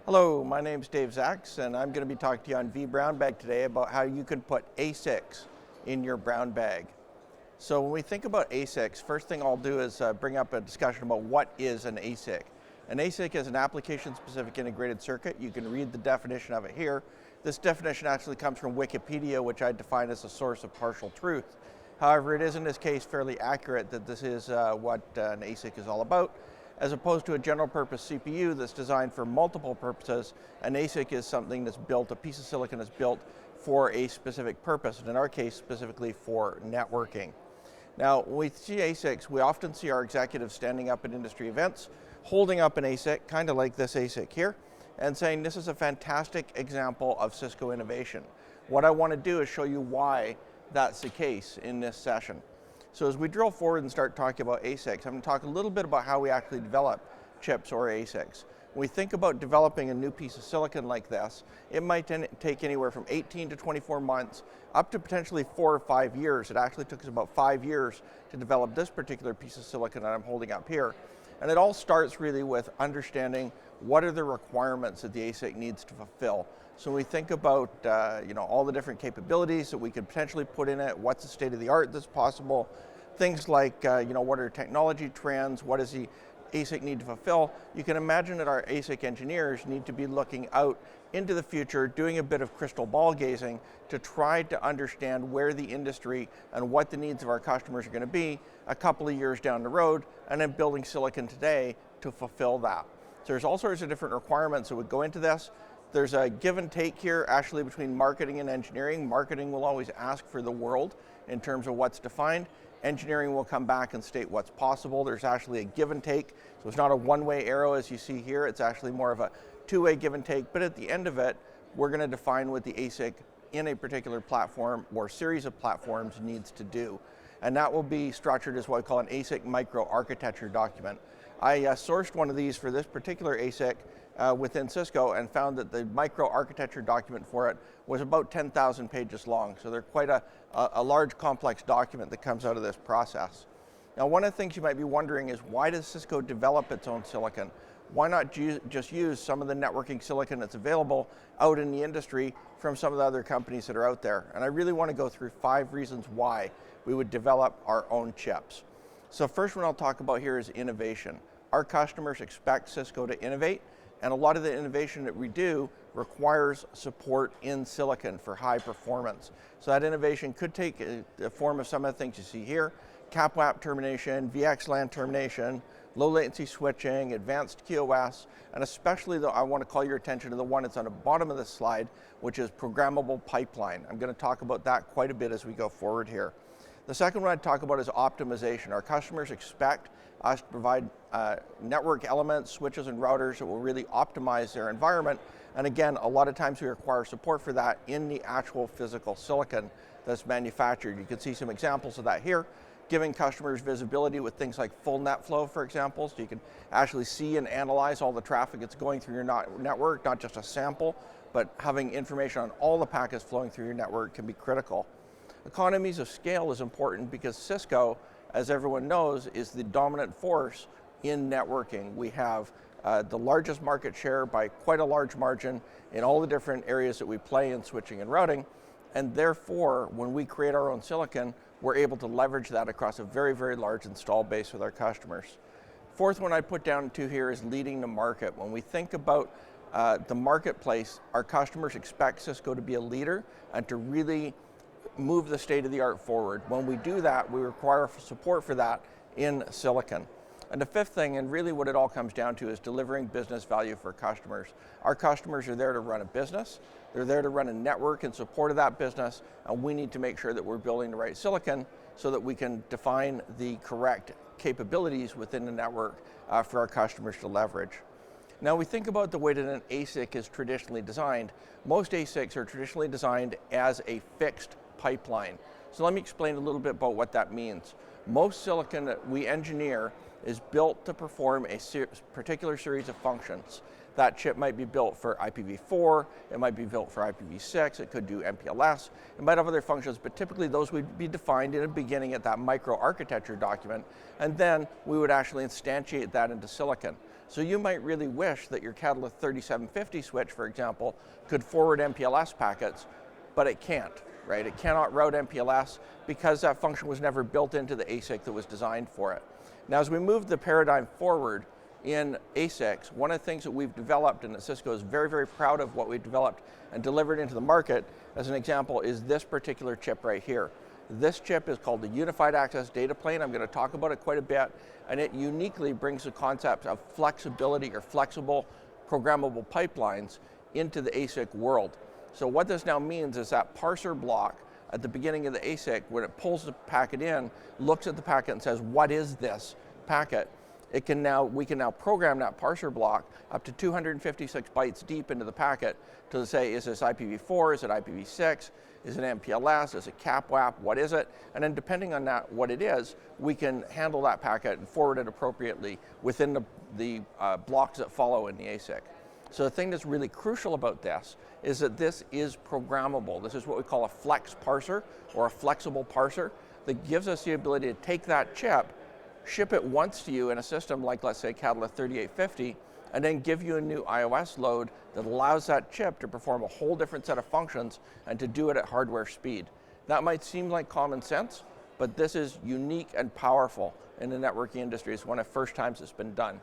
Hello, my name's Dave Zacks, and I'm going to be talking to you on vBrownBag today about how you can put ASICs in your brown bag. So when we think about ASICs, first thing I'll do is bring up a discussion about what is an ASIC. An ASIC is an application-specific integrated circuit. You can read the definition of it here. This definition actually comes from Wikipedia, which I define as a source of partial truth. However, it is in this case fairly accurate that this is what an ASIC is all about. As opposed to a general purpose CPU that's designed for multiple purposes, an ASIC is something that's built, a piece of silicon is built for a specific purpose, and in our case, specifically for networking. Now, when we see ASICs, we often see our executives standing up at industry events, holding up an ASIC, kind of like this ASIC here, and saying this is a fantastic example of Cisco innovation. What I want to do is show you why that's the case in this session. So as we drill forward and start talking about ASICs, I'm going to talk a little bit about how we actually develop chips or ASICs. When we think about developing a new piece of silicon like this, it might take anywhere from 18 to 24 months, up to potentially 4 or 5 years. It actually took us about 5 years to develop this particular piece of silicon that I'm holding up here. And it all starts really with understanding what are the requirements that the ASIC needs to fulfill. So when we think about all the different capabilities that we could potentially put in it, what's the state of the art that's possible, things like what are technology trends, what does the ASIC need to fulfill, you can imagine that our ASIC engineers need to be looking out into the future, doing a bit of crystal ball gazing to try to understand where the industry and what the needs of our customers are going to be a couple of years down the road, and then building silicon today to fulfill that. So there's all sorts of different requirements that would go into this. There's a give and take here actually between marketing and engineering. Marketing will always ask for the world in terms of what's defined. Engineering will come back and state what's possible. There's actually a give and take. So it's not a one-way arrow as you see here. It's actually more of a two-way give and take. But at the end of it, we're going to define what the ASIC in a particular platform or series of platforms needs to do. And that will be structured as what I call an ASIC microarchitecture document. I sourced one of these for this particular ASIC within Cisco and found that the microarchitecture document for it was about 10,000 pages long. So they're quite a large complex document that comes out of this process. Now, one of the things you might be wondering is why does Cisco develop its own silicon? Why not just use some of the networking silicon that's available out in the industry from some of the other companies that are out there? And I really want to go through 5 reasons why we would develop our own chips. So first one I'll talk about here is innovation. Our customers expect Cisco to innovate, and a lot of the innovation that we do requires support in silicon for high performance. So that innovation could take the form of some of the things you see here: CAP-WAP termination, VXLAN termination, low latency switching, advanced QoS, and especially though I want to call your attention to the one that's on the bottom of this slide, which is programmable pipeline. I'm going to talk about that quite a bit as we go forward here. The second one I'd talk about is optimization. Our customers expect us to provide network elements, switches, and routers that will really optimize their environment. And again, a lot of times we require support for that in the actual physical silicon that's manufactured. You can see some examples of that here, giving customers visibility with things like full net flow, for example, so you can actually see and analyze all the traffic that's going through your network, not just a sample, but having information on all the packets flowing through your network can be critical. Economies of scale is important because Cisco, as everyone knows, is the dominant force in networking. We have the largest market share by quite a large margin in all the different areas that we play in switching and routing, and therefore, when we create our own silicon, we're able to leverage that across a very, very large install base with our customers. Fourth one I put down to here is leading the market. When we think about the marketplace, our customers expect Cisco to be a leader and to really move the state of the art forward. When we do that, we require support for that in silicon. And the fifth thing, and really what it all comes down to, is delivering business value for customers. Our customers are there to run a business, they're there to run a network in support of that business, and we need to make sure that we're building the right silicon so that we can define the correct capabilities within the network for our customers to leverage. Now we think about the way that an ASIC is traditionally designed. Most ASICs are traditionally designed as a fixed pipeline. So let me explain a little bit about what that means. Most silicon that we engineer is built to perform a particular series of functions. That chip might be built for IPv4, it might be built for IPv6, it could do MPLS, it might have other functions, but typically those would be defined in the beginning at that microarchitecture document, and then we would actually instantiate that into silicon. So you might really wish that your Catalyst 3750 switch, for example, could forward MPLS packets, but it can't, right? It cannot route MPLS because that function was never built into the ASIC that was designed for it. Now, as we move the paradigm forward in ASICs, one of the things that we've developed, and that Cisco is very, very proud of what we've developed and delivered into the market, as an example, is this particular chip right here. This chip is called the Unified Access Data Plane. I'm going to talk about it quite a bit, and it uniquely brings the concept of flexibility or flexible programmable pipelines into the ASIC world. So what this now means is that parser block at the beginning of the ASIC, when it pulls the packet in, looks at the packet and says, what is this packet? We can now program that parser block up to 256 bytes deep into the packet to say, is this IPv4, is it IPv6, is it MPLS, is it CAPWAP, what is it? And then depending on that, what it is, we can handle that packet and forward it appropriately within the blocks that follow in the ASIC. So the thing that's really crucial about this is that this is programmable. This is what we call a flex parser or a flexible parser that gives us the ability to take that chip, ship it once to you in a system like, let's say, Catalyst 3850, and then give you a new iOS load that allows that chip to perform a whole different set of functions and to do it at hardware speed. That might seem like common sense, but this is unique and powerful in the networking industry. It's one of the first times it's been done.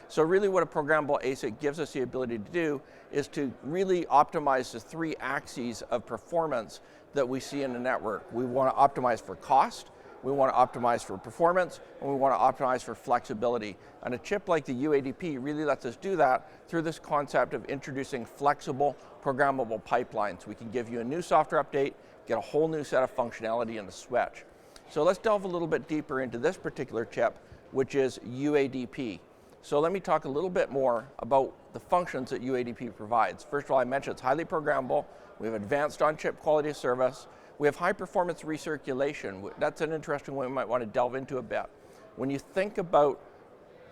So really what a programmable ASIC gives us the ability to do is to really optimize the three axes of performance that we see in the network. We want to optimize for cost, we want to optimize for performance, and we want to optimize for flexibility. And a chip like the UADP really lets us do that through this concept of introducing flexible programmable pipelines. We can give you a new software update, get a whole new set of functionality in the switch. So let's delve a little bit deeper into this particular chip, which is UADP. So let me talk a little bit more about the functions that UADP provides. First of all, I mentioned it's highly programmable. We have advanced on-chip quality of service. We have high-performance recirculation. That's an interesting one we might want to delve into a bit. When you think about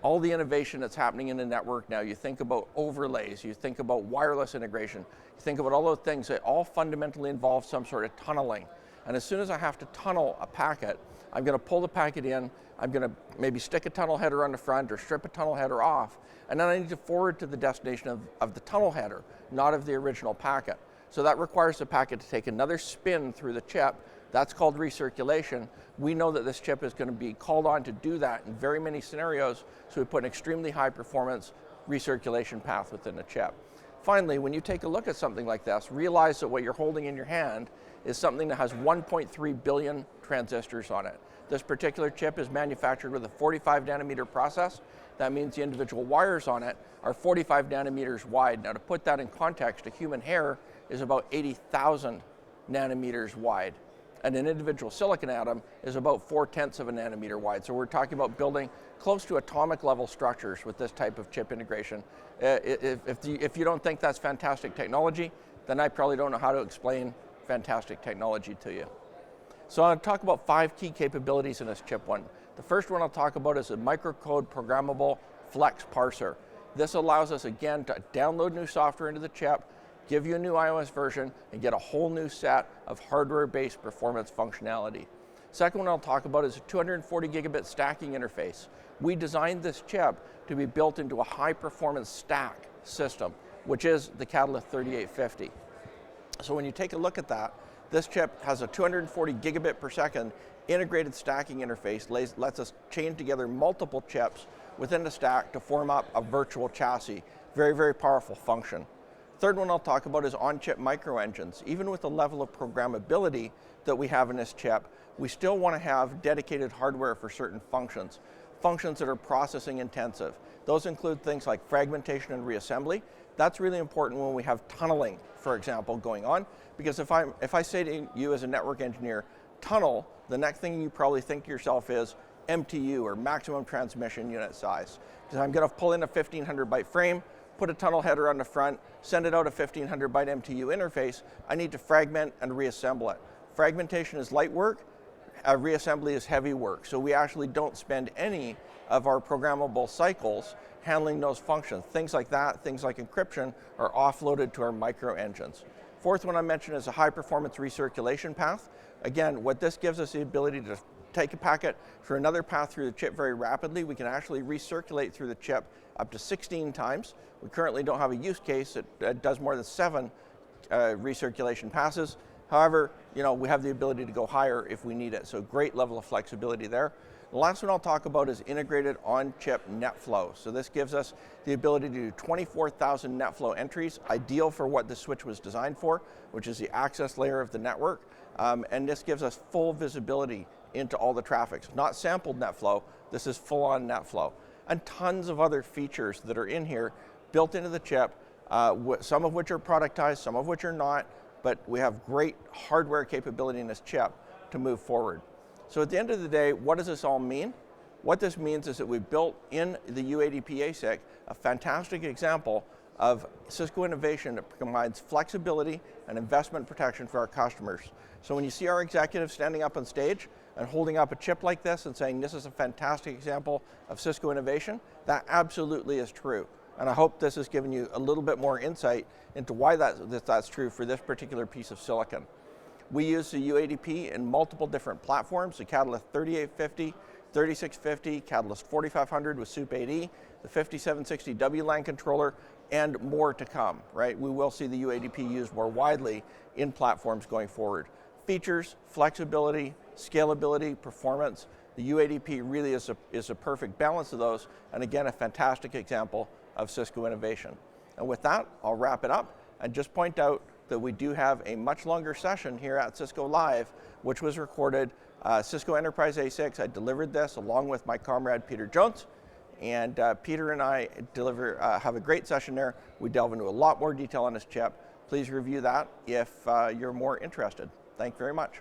all the innovation that's happening in the network now, you think about overlays, you think about wireless integration, you think about all those things that all fundamentally involve some sort of tunneling. And as soon as I have to tunnel a packet, I'm going to pull the packet in, I'm going to maybe stick a tunnel header on the front or strip a tunnel header off, and then I need to forward to the destination of the tunnel header, not of the original packet. So that requires the packet to take another spin through the chip. That's called recirculation. We know that this chip is going to be called on to do that in very many scenarios, so we put an extremely high performance recirculation path within the chip. Finally, when you take a look at something like this, realize that what you're holding in your hand is something that has 1.3 billion transistors on it. This particular chip is manufactured with a 45 nanometer process. That means the individual wires on it are 45 nanometers wide. Now to put that in context, a human hair is about 80,000 nanometers wide. And an individual silicon atom is about 0.4 of a nanometer wide. So we're talking about building close to atomic level structures with this type of chip integration. If you don't think that's fantastic technology, then I probably don't know how to explain fantastic technology to you. So I'll talk about 5 key capabilities in this chip one. The first one I'll talk about is a microcode programmable flex parser. This allows us again to download new software into the chip, give you a new iOS version, and get a whole new set of hardware-based performance functionality. Second one I'll talk about is a 240 gigabit stacking interface. We designed this chip to be built into a high-performance stack system, which is the Catalyst 3850. So when you take a look at that, this chip has a 240 gigabit per second integrated stacking interface, lets us chain together multiple chips within the stack to form up a virtual chassis. Very, very powerful function. Third one I'll talk about is on-chip microengines. Even with the level of programmability that we have in this chip, we still want to have dedicated hardware for certain functions that are processing intensive. Those include things like fragmentation and reassembly. That's really important when we have tunneling, for example, going on, because if I say to you as a network engineer, tunnel, the next thing you probably think to yourself is MTU, or maximum transmission unit size. Because I'm going to pull in a 1500 byte frame, put a tunnel header on the front, send it out a 1500 byte MTU interface, I need to fragment and reassemble it. Fragmentation is light work, reassembly is heavy work. So we actually don't spend any of our programmable cycles handling those functions. Things like that, things like encryption, are offloaded to our micro engines. Fourth one I mentioned is a high performance recirculation path. Again, what this gives us the ability to take a packet through another path through the chip very rapidly. We can actually recirculate through the chip up to 16 times. We currently don't have a use case that does more than 7 recirculation passes. However, we have the ability to go higher if we need it, so great level of flexibility there. The last one I'll talk about is integrated on-chip NetFlow. So this gives us the ability to do 24,000 NetFlow entries, ideal for what the switch was designed for, which is the access layer of the network. And this gives us full visibility into all the traffic. So not sampled NetFlow, this is full-on NetFlow. And tons of other features that are in here, built into the chip, some of which are productized, some of which are not, but we have great hardware capability in this chip to move forward. So at the end of the day, what does this all mean? What this means is that we've built in the U80P ASIC a fantastic example of Cisco innovation that combines flexibility and investment protection for our customers. So when you see our executives standing up on stage and holding up a chip like this and saying this is a fantastic example of Cisco innovation, that absolutely is true. And I hope this has given you a little bit more insight into why that's true for this particular piece of silicon. We use the U80P in multiple different platforms, the Catalyst 3850, 3650, Catalyst 4500 with SOUP 8E, the 5760 WLAN controller, and more to come, right? We will see the U80P used more widely in platforms going forward. Features, flexibility, scalability, performance, the U80P really is a perfect balance of those, and again, a fantastic example of Cisco innovation. And with that, I'll wrap it up and just point out that we do have a much longer session here at Cisco Live, which was recorded Cisco Enterprise ASICS. I delivered this along with my comrade Peter Jones, and Peter and I have a great session there. We delve into a lot more detail on this chip. Please review that if you're more interested. Thank you very much.